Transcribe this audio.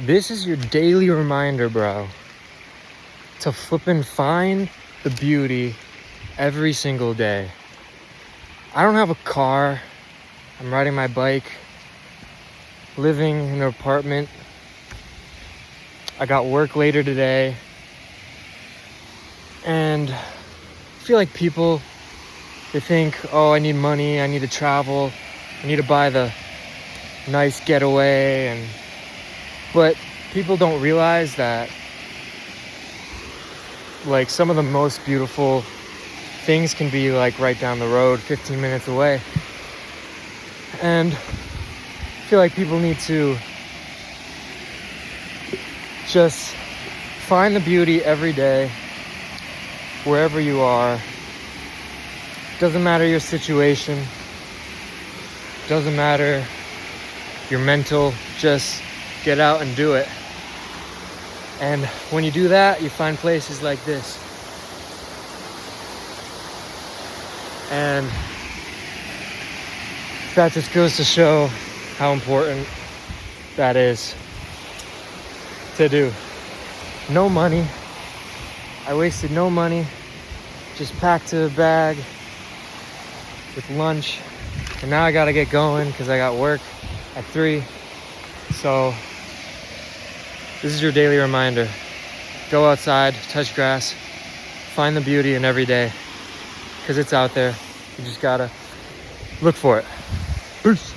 This is your daily reminder, bro, to flippin' find the beauty every single day. I don't have a car. I'm riding my bike, living in an apartment. I got work later today. And I feel like people, they think, oh, I need money, I need to travel, I need to buy the nice getaway, but people don't realize that like some of the most beautiful things can be like right down the road, 15 minutes away. And I feel like people need to just find the beauty every day, wherever you are. Doesn't matter your situation, doesn't matter your mental, just get out and do it. And when you do that, you find places like this. And that just goes to show how important that is to do. No money. I wasted no money. Just packed a bag with lunch. And now I gotta get going because I got work at 3. So this is your daily reminder. Go outside, touch grass, find the beauty in every day because it's out there. You just gotta look for it. Peace.